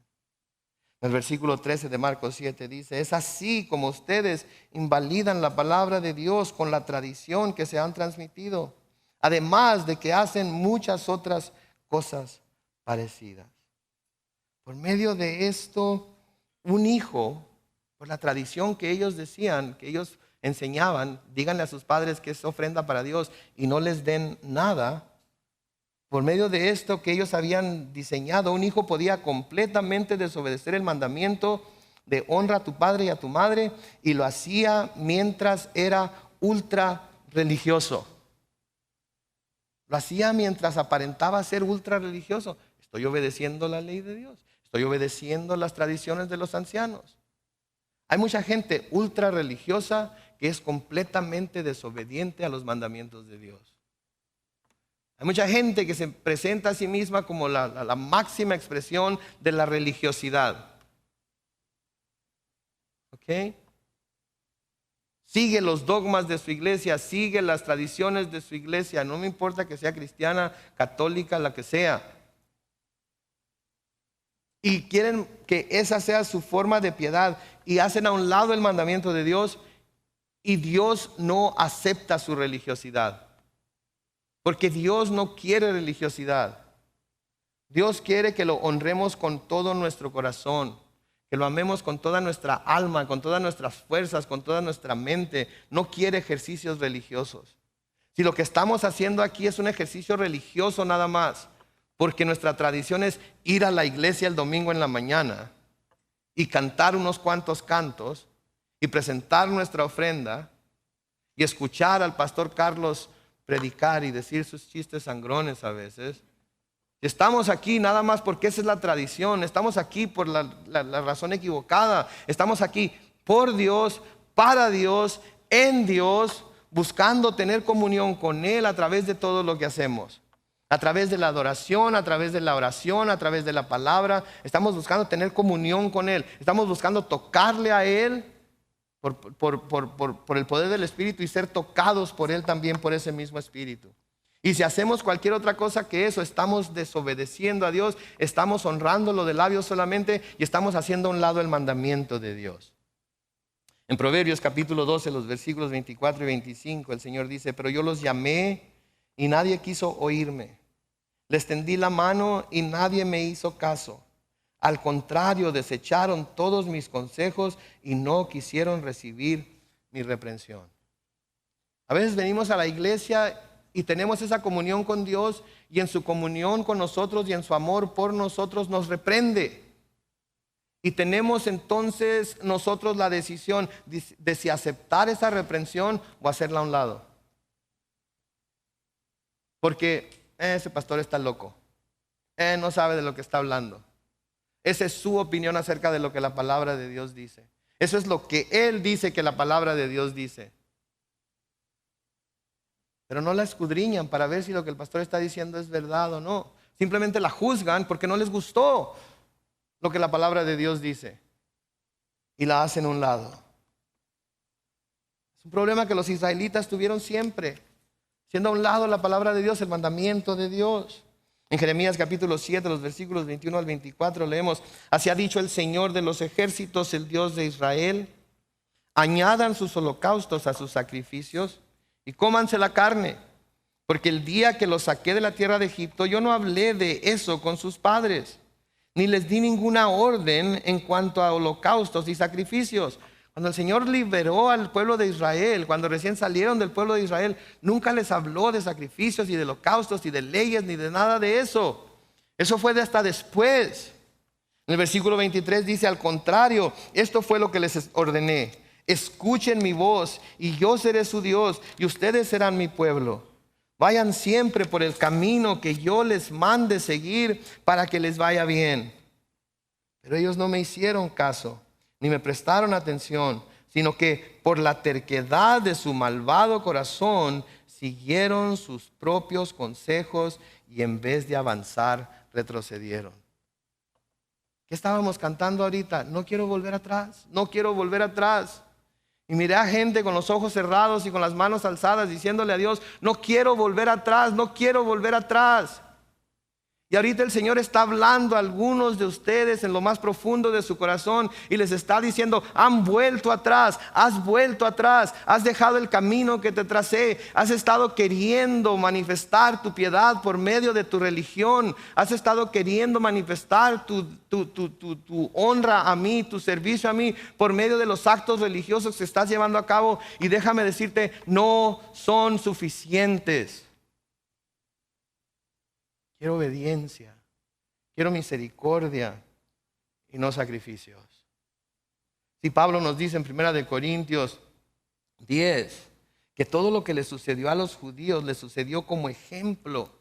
[SPEAKER 1] El versículo 13 de Marcos 7 dice, es así como ustedes invalidan la palabra de Dios con la tradición que se han transmitido, además de que hacen muchas otras cosas parecidas. Por medio de esto, un hijo, por la tradición que ellos decían, que ellos enseñaban, díganle a sus padres que es ofrenda para Dios y no les den nada. Por medio de esto que ellos habían diseñado, un hijo podía completamente desobedecer el mandamiento de honra a tu padre y a tu madre, y lo hacía mientras era ultra religioso. Lo hacía mientras aparentaba ser ultra religioso. Estoy obedeciendo la ley de Dios. Estoy obedeciendo las tradiciones de los ancianos. Hay mucha gente ultra religiosa que es completamente desobediente a los mandamientos de Dios. Hay mucha gente que se presenta a sí misma como la máxima expresión de la religiosidad. ¿Ok? Sigue los dogmas de su iglesia, sigue las tradiciones de su iglesia. No me importa que sea cristiana, católica, la que sea. Y quieren que esa sea su forma de piedad. Y hacen a un lado el mandamiento de Dios. Y Dios no acepta su religiosidad. Porque Dios no quiere religiosidad. Dios quiere que lo honremos con todo nuestro corazón, que lo amemos con toda nuestra alma, con todas nuestras fuerzas, con toda nuestra mente. No quiere ejercicios religiosos. Si lo que estamos haciendo aquí es un ejercicio religioso nada más, porque nuestra tradición es ir a la iglesia el domingo en la mañana y cantar unos cuantos cantos y presentar nuestra ofrenda y escuchar al pastor Carlos predicar y decir sus chistes sangrones a veces. Estamos aquí nada más porque esa es la tradición. Estamos aquí por la razón equivocada. Estamos aquí por Dios, para Dios, en Dios, buscando tener comunión con Él a través de todo lo que hacemos. A través de la adoración, a través de la oración, a través de la palabra. Estamos buscando tener comunión con Él. Estamos buscando tocarle a Él por el poder del Espíritu y ser tocados por Él también, por ese mismo Espíritu. Y si hacemos cualquier otra cosa que eso, estamos desobedeciendo a Dios, estamos honrándolo de labios solamente y estamos haciendo a un lado el mandamiento de Dios. En Proverbios capítulo 12, los versículos 24 y 25, el Señor dice: pero yo los llamé y nadie quiso oírme. Les tendí la mano y nadie me hizo caso. Al contrario, desecharon todos mis consejos y no quisieron recibir mi reprensión. A veces venimos a la iglesia y tenemos esa comunión con Dios, y en su comunión con nosotros y en su amor por nosotros nos reprende. Y tenemos entonces nosotros la decisión de si aceptar esa reprensión o hacerla a un lado. Porque ese pastor está loco, no sabe de lo que está hablando. Esa es su opinión acerca de lo que la palabra de Dios dice. Eso es lo que él dice que la palabra de Dios dice. Pero no la escudriñan para ver si lo que el pastor está diciendo es verdad o no. Simplemente la juzgan porque no les gustó lo que la palabra de Dios dice y la hacen a un lado. Es un problema que los israelitas tuvieron siempre, siendo a un lado la palabra de Dios, el mandamiento de Dios. En Jeremías capítulo 7, los versículos 21 al 24 leemos: así ha dicho el Señor de los ejércitos, el Dios de Israel: añadan sus holocaustos a sus sacrificios y cómanse la carne, porque el día que los saqué de la tierra de Egipto, yo no hablé de eso con sus padres, ni les di ninguna orden en cuanto a holocaustos y sacrificios. Cuando el Señor liberó al pueblo de Israel, cuando recién salieron del pueblo de Israel, nunca les habló de sacrificios y de holocaustos y de leyes ni de nada de eso. Eso fue de hasta después. En el versículo 23 dice: al contrario, esto fue lo que les ordené: escuchen mi voz y yo seré su Dios y ustedes serán mi pueblo. Vayan siempre por el camino que yo les mande seguir para que les vaya bien. Pero ellos no me hicieron caso, ni me prestaron atención, sino que por la terquedad de su malvado corazón siguieron sus propios consejos y en vez de avanzar retrocedieron. ¿Qué estábamos cantando ahorita? No quiero volver atrás, no quiero volver atrás. Y miré a gente con los ojos cerrados y con las manos alzadas diciéndole a Dios: no quiero volver atrás, no quiero volver atrás. Y ahorita el Señor está hablando a algunos de ustedes en lo más profundo de su corazón y les está diciendo: han vuelto atrás, has vuelto atrás, has dejado el camino que te tracé, has estado queriendo manifestar tu piedad por medio de tu religión, has estado queriendo manifestar tu honra a mí, tu servicio a mí por medio de los actos religiosos que estás llevando a cabo, y déjame decirte, no son suficientes. Quiero obediencia, quiero misericordia y no sacrificios. Si Pablo nos dice en 1 Corintios 10 que todo lo que le sucedió a los judíos le sucedió como ejemplo.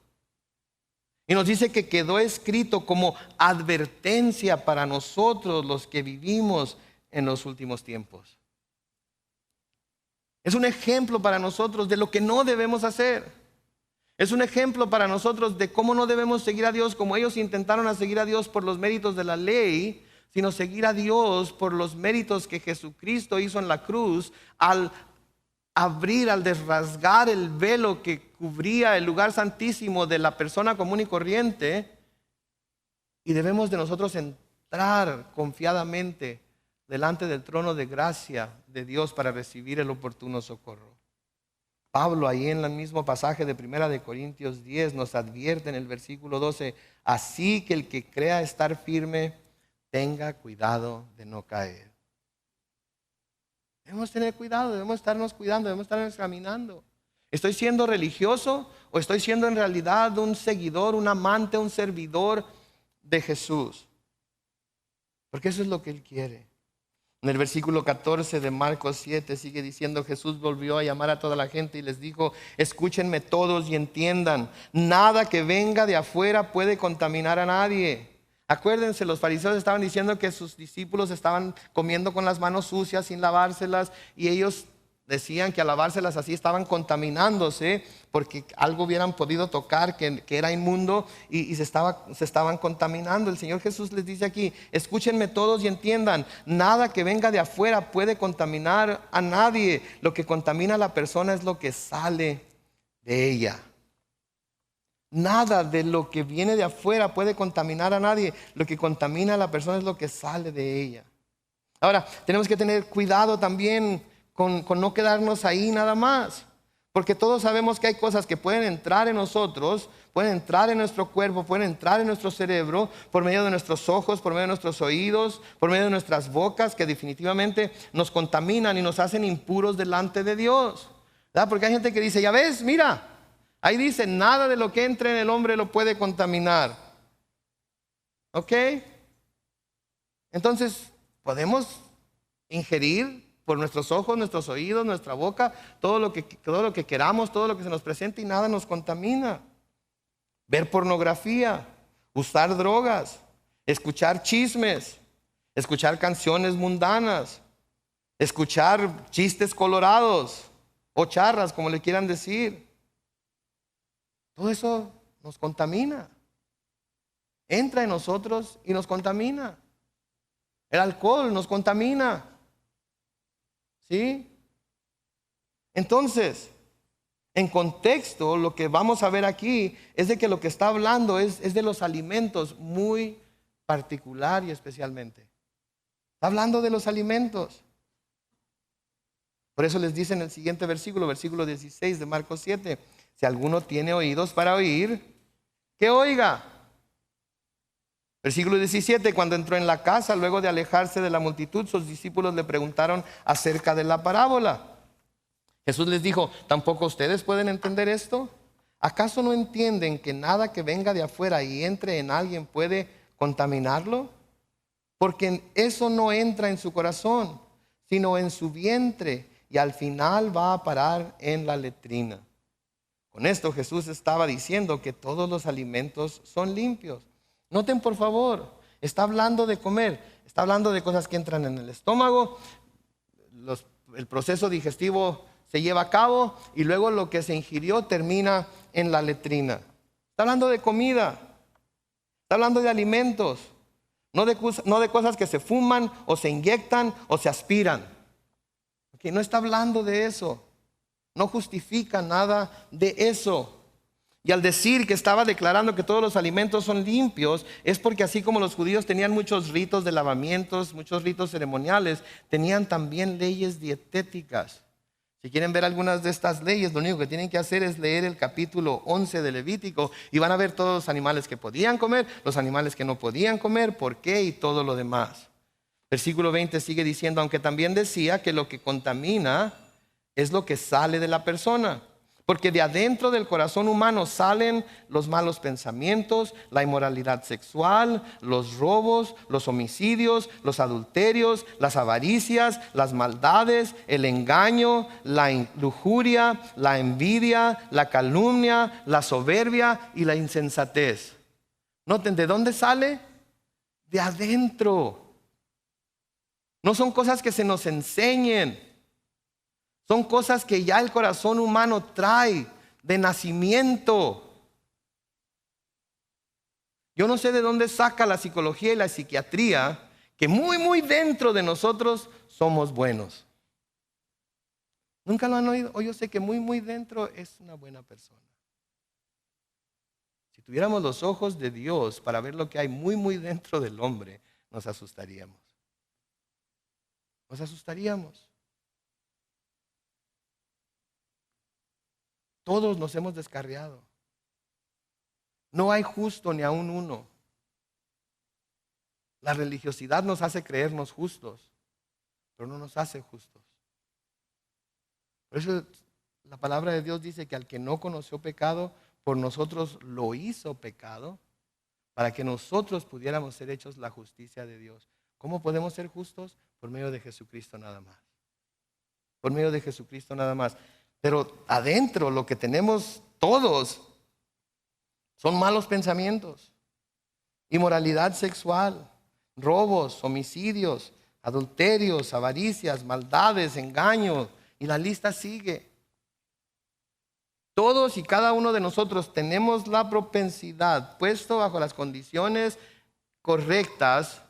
[SPEAKER 1] Y nos dice que quedó escrito como advertencia para nosotros los que vivimos en los últimos tiempos. Es un ejemplo para nosotros de lo que no debemos hacer. Es un ejemplo para nosotros de cómo no debemos seguir a Dios como ellos intentaron seguir a Dios por los méritos de la ley, sino seguir a Dios por los méritos que Jesucristo hizo en la cruz al abrir, al desrasgar el velo que cubría el lugar santísimo de la persona común y corriente. Y debemos de nosotros entrar confiadamente delante del trono de gracia de Dios para recibir el oportuno socorro. Pablo ahí en el mismo pasaje de 1 Corintios 10 nos advierte en el versículo 12: así que el que crea estar firme, tenga cuidado de no caer. Debemos tener cuidado, debemos estarnos cuidando, debemos estarnos examinando. ¿Estoy siendo religioso o estoy siendo en realidad un seguidor, un amante, un servidor de Jesús? Porque eso es lo que Él quiere. En el versículo 14 de Marcos 7 sigue diciendo: Jesús volvió a llamar a toda la gente y les dijo: escúchenme todos y entiendan, nada que venga de afuera puede contaminar a nadie. Acuérdense, los fariseos estaban diciendo que sus discípulos estaban comiendo con las manos sucias sin lavárselas, y ellos decían que al lavárselas así estaban contaminándose porque algo hubieran podido tocar que era inmundo y se estaban contaminando. El Señor Jesús les dice aquí: escúchenme todos y entiendan, nada que venga de afuera puede contaminar a nadie. Lo que contamina a la persona es lo que sale de ella. Nada de lo que viene de afuera puede contaminar a nadie. Lo que contamina a la persona es lo que sale de ella. Ahora, tenemos que tener cuidado también con no quedarnos ahí nada más. Porque todos sabemos que hay cosas que pueden entrar en nosotros, pueden entrar en nuestro cuerpo, pueden entrar en nuestro cerebro, por medio de nuestros ojos, por medio de nuestros oídos, por medio de nuestras bocas, que definitivamente nos contaminan y nos hacen impuros delante de Dios. ¿Verdad? Porque hay gente que dice: ya ves, mira, ahí dice, nada de lo que entre en el hombre lo puede contaminar. ¿Ok? Entonces, podemos ingerir por nuestros ojos, nuestros oídos, nuestra boca, todo lo que queramos, todo lo que se nos presente, y nada nos contamina. Ver pornografía, usar drogas, escuchar chismes, escuchar canciones mundanas, escuchar chistes colorados o charras, como le quieran decir. Todo eso nos contamina. Entra en nosotros y nos contamina. El alcohol nos contamina. ¿Sí? Entonces, en contexto, lo que vamos a ver aquí es de que lo que está hablando es de los alimentos, muy particular y especialmente. Está hablando de los alimentos. Por eso les dice en el siguiente versículo, versículo 16 de Marcos 7, si alguno tiene oídos para oír, que oiga. Versículo 17, cuando entró en la casa, luego de alejarse de la multitud, sus discípulos le preguntaron acerca de la parábola. Jesús les dijo: ¿tampoco ustedes pueden entender esto? ¿Acaso no entienden que nada que venga de afuera y entre en alguien puede contaminarlo? Porque eso no entra en su corazón, sino en su vientre, y al final va a parar en la letrina. Con esto Jesús estaba diciendo que todos los alimentos son limpios. Noten por favor, está hablando de comer, está hablando de cosas que entran en el estómago, el proceso digestivo se lleva a cabo y luego lo que se ingirió termina en la letrina. Está hablando de comida, está hablando de alimentos, no de cosas que se fuman o se inyectan o se aspiran. Okay, no está hablando de eso, no justifica nada de eso. Y al decir que estaba declarando que todos los alimentos son limpios, es porque así como los judíos tenían muchos ritos de lavamientos, muchos ritos ceremoniales, tenían también leyes dietéticas. Si quieren ver algunas de estas leyes, lo único que tienen que hacer es leer el capítulo 11 de Levítico y van a ver todos los animales que podían comer, los animales que no podían comer, por qué y todo lo demás. Versículo 20 sigue diciendo: aunque también decía que lo que contamina es lo que sale de la persona. Porque de adentro del corazón humano salen los malos pensamientos, la inmoralidad sexual, los robos, los homicidios, los adulterios, las avaricias, las maldades, el engaño, la lujuria, la envidia, la calumnia, la soberbia y la insensatez. Noten, ¿de dónde sale? De adentro. No son cosas que se nos enseñen. Son cosas que ya el corazón humano trae de nacimiento. Yo no sé de dónde saca la psicología y la psiquiatría que muy dentro de nosotros somos buenos. ¿Nunca lo han oído? O yo sé que muy dentro es una buena persona. Si tuviéramos los ojos de Dios para ver lo que hay muy dentro del hombre, nos asustaríamos. Nos asustaríamos. Todos nos hemos descarriado. No hay justo ni aun uno. La religiosidad nos hace creernos justos, pero no nos hace justos. Por eso la palabra de Dios dice que al que no conoció pecado, por nosotros lo hizo pecado, para que nosotros pudiéramos ser hechos la justicia de Dios. ¿Cómo podemos ser justos? Por medio de Jesucristo nada más. Por medio de Jesucristo nada más. Pero adentro lo que tenemos todos son malos pensamientos, inmoralidad sexual, robos, homicidios, adulterios, avaricias, maldades, engaños, Y la lista sigue. Todos y cada uno de nosotros tenemos la propensidad, puesto bajo las condiciones correctas,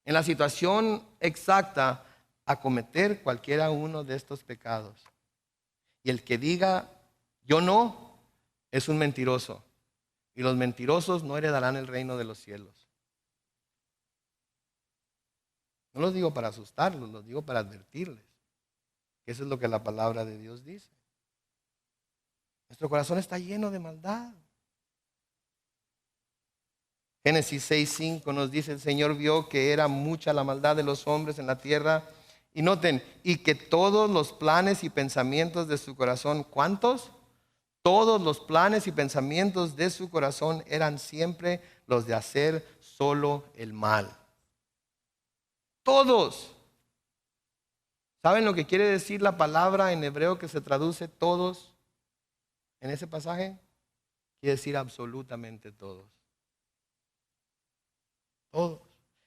[SPEAKER 1] en la situación exacta, a cometer cualquiera uno de estos pecados. Y el que diga, yo no, es un mentiroso. Y los mentirosos no heredarán el reino de los cielos. No los digo para asustarlos, los digo para advertirles. Que eso es lo que la palabra de Dios dice. Nuestro corazón está lleno de maldad. Génesis 6:5 nos dice, el Señor vio que era mucha la maldad de los hombres en la tierra. Y noten, y que todos los planes y pensamientos de su corazón, ¿cuántos? Todos los planes y pensamientos de su corazón eran siempre los de hacer solo el mal. Todos. ¿Saben lo que quiere decir la palabra en hebreo que se traduce todos en ese pasaje? Quiere decir absolutamente todos. Todos.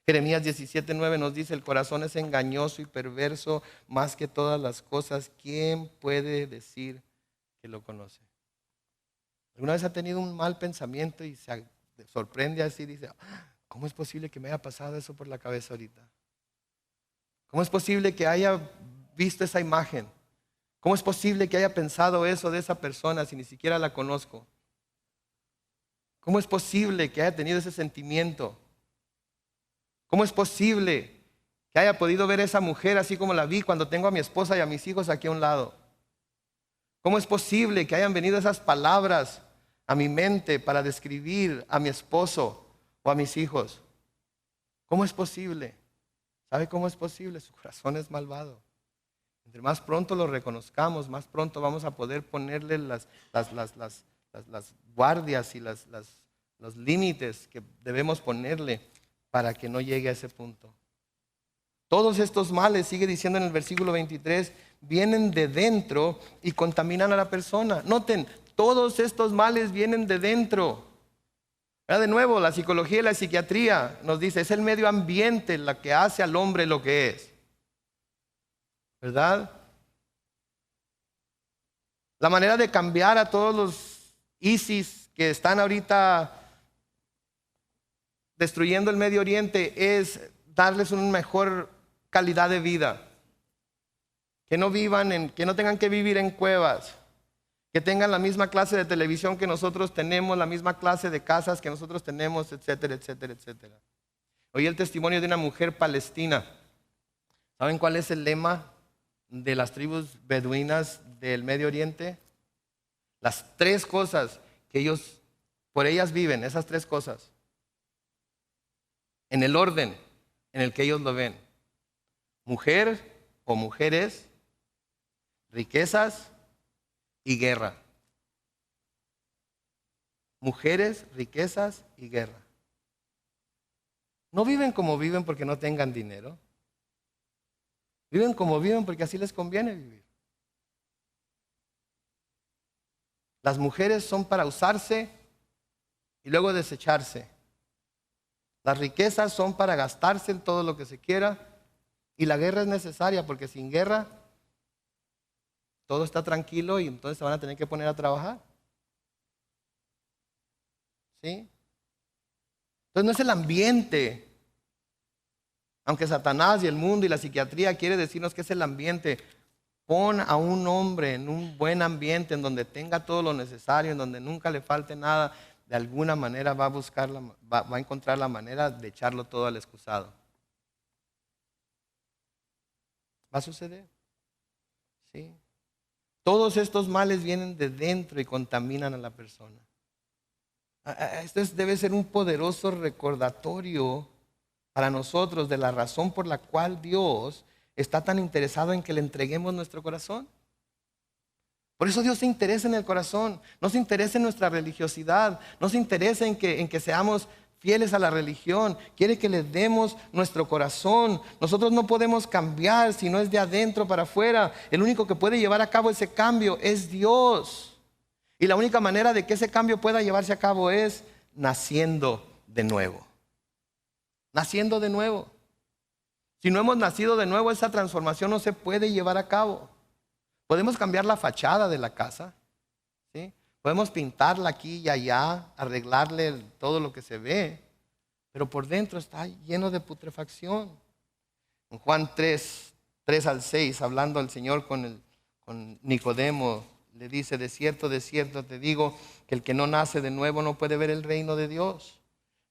[SPEAKER 1] Jeremías 17:9 nos dice, el corazón es engañoso y perverso más que todas las cosas. ¿Quién puede decir que lo conoce? ¿Alguna vez ha tenido un mal pensamiento y se sorprende así y dice, ¿cómo es posible que me haya pasado eso por la cabeza ahorita? ¿Cómo es posible que haya visto esa imagen? ¿Cómo es posible que haya pensado eso de esa persona si ni siquiera la conozco? ¿Cómo es posible que haya tenido ese sentimiento? ¿Cómo es posible que haya podido ver a esa mujer así como la vi cuando tengo a mi esposa y a mis hijos aquí a un lado? ¿Cómo es posible que hayan venido esas palabras a mi mente para describir a mi esposo o a mis hijos? ¿Cómo es posible? ¿Sabe cómo es posible? Su corazón es malvado. Entre más pronto lo reconozcamos, más pronto vamos a poder ponerle las guardias y los límites que debemos ponerle para que no llegue a ese punto. Todos estos males, sigue diciendo en el versículo 23, vienen de dentro y contaminan a la persona. Noten, todos estos males vienen de dentro. De nuevo, la psicología y la psiquiatría nos dice, es el medio ambiente la que hace al hombre lo que es. ¿Verdad? La manera de cambiar a todos los ISIS que están ahorita destruyendo el Medio Oriente es darles una mejor calidad de vida. Que no que no tengan que vivir en cuevas. Que tengan la misma clase de televisión que nosotros tenemos, la misma clase de casas que nosotros tenemos, etcétera, etcétera, etcétera. Oí el testimonio de una mujer palestina. ¿Saben cuál es el lema de las tribus beduinas del Medio Oriente? Las tres cosas que por ellas viven, esas tres cosas. En el orden en el que ellos lo ven. Mujer o mujeres, riquezas y guerra. Mujeres, riquezas y guerra. No viven como viven porque no tengan dinero. Viven como viven porque así les conviene vivir. Las mujeres son para usarse y luego desecharse. Las riquezas son para gastarse en todo lo que se quiera. Y la guerra es necesaria porque sin guerra todo está tranquilo y entonces se van a tener que poner a trabajar. ¿Sí? Entonces no es el ambiente. Aunque Satanás y el mundo y la psiquiatría quiere decirnos que es el ambiente. Pon a un hombre en un buen ambiente en donde tenga todo lo necesario, en donde nunca le falte nada. De alguna manera va a encontrar la manera de echarlo todo al excusado. Va a suceder. ¿Sí? Todos estos males vienen de dentro y contaminan a la persona. Esto debe ser un poderoso recordatorio para nosotros de la razón por la cual Dios está tan interesado en que le entreguemos nuestro corazón. Por eso Dios se interesa en el corazón, no se interesa en nuestra religiosidad, no se interesa en que seamos fieles a la religión, quiere que le demos nuestro corazón. Nosotros no podemos cambiar si no es de adentro para afuera. El único que puede llevar a cabo ese cambio es Dios. Y la única manera de que ese cambio pueda llevarse a cabo es naciendo de nuevo. Naciendo de nuevo. Si no hemos nacido de nuevo, esa transformación no se puede llevar a cabo. Podemos cambiar la fachada de la casa, ¿sí? Podemos pintarla aquí y allá, arreglarle todo lo que se ve, pero por dentro está lleno de putrefacción. En Juan 3 al 6, hablando el Señor con Nicodemo, le dice: de cierto te digo, que el que no nace de nuevo no puede ver el reino de Dios.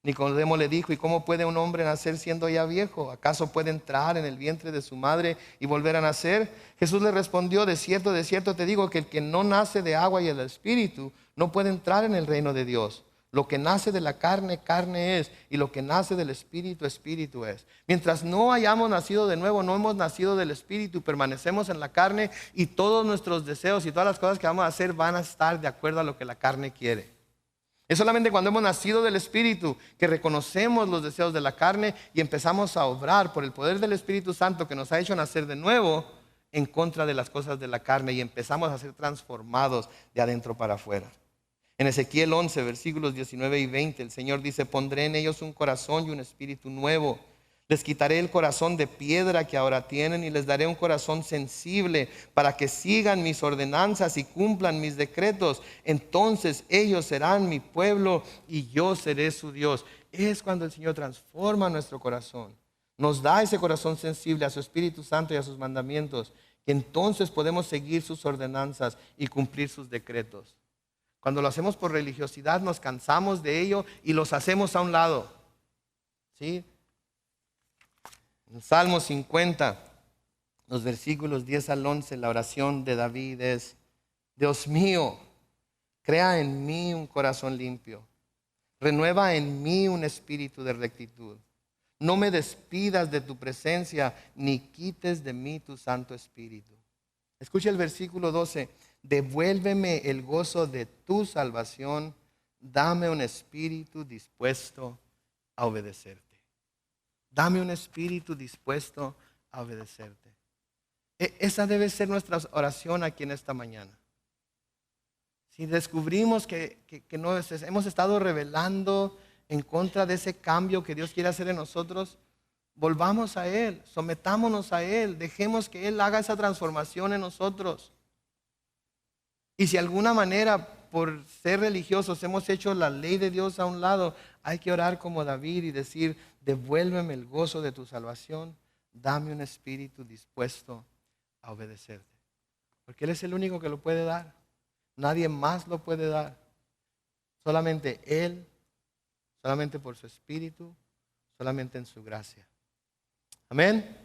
[SPEAKER 1] Nicodemo le dijo: ¿y cómo puede un hombre nacer siendo ya viejo? ¿Acaso puede entrar en el vientre de su madre y volver a nacer? Jesús le respondió: de cierto te digo, que el que no nace de agua y del Espíritu no puede entrar en el reino de Dios. Lo que nace de la carne, carne es, y lo que nace del Espíritu, Espíritu es. Mientras no hayamos nacido de nuevo, no hemos nacido del Espíritu, permanecemos en la carne, y todos nuestros deseos y todas las cosas que vamos a hacer van a estar de acuerdo a lo que la carne quiere. Es solamente cuando hemos nacido del Espíritu que reconocemos los deseos de la carne y empezamos a obrar por el poder del Espíritu Santo, que nos ha hecho nacer de nuevo, en contra de las cosas de la carne, y empezamos a ser transformados de adentro para afuera. En Ezequiel 11, versículos 19 y 20, el Señor dice: pondré en ellos un corazón y un espíritu nuevo. Les quitaré el corazón de piedra que ahora tienen y les daré un corazón sensible, para que sigan mis ordenanzas y cumplan mis decretos. Entonces ellos serán mi pueblo y yo seré su Dios. Es cuando el Señor transforma nuestro corazón, nos da ese corazón sensible a su Espíritu Santo y a sus mandamientos, que entonces podemos seguir sus ordenanzas y cumplir sus decretos. Cuando lo hacemos por religiosidad, nos cansamos de ello y los hacemos a un lado, ¿sí? En Salmo 50, los versículos 10 al 11, la oración de David es: Dios mío, crea en mí un corazón limpio, renueva en mí un espíritu de rectitud. No me despidas de tu presencia, ni quites de mí tu Santo Espíritu. Escucha el versículo 12: devuélveme el gozo de tu salvación, dame un espíritu dispuesto a obedecerte. Dame un espíritu dispuesto a obedecerte. Esa debe ser nuestra oración aquí en esta mañana. Si descubrimos que hemos estado rebelando en contra de ese cambio que Dios quiere hacer en nosotros, volvamos a Él, sometámonos a Él, dejemos que Él haga esa transformación en nosotros. Y si de alguna manera, por ser religiosos, hemos hecho la ley de Dios a un lado, hay que orar como David y decir: devuélveme el gozo de tu salvación, dame un espíritu dispuesto a obedecerte. Porque Él es el único que lo puede dar. Nadie más lo puede dar. Solamente Él, solamente por su espíritu, solamente en su gracia. Amén.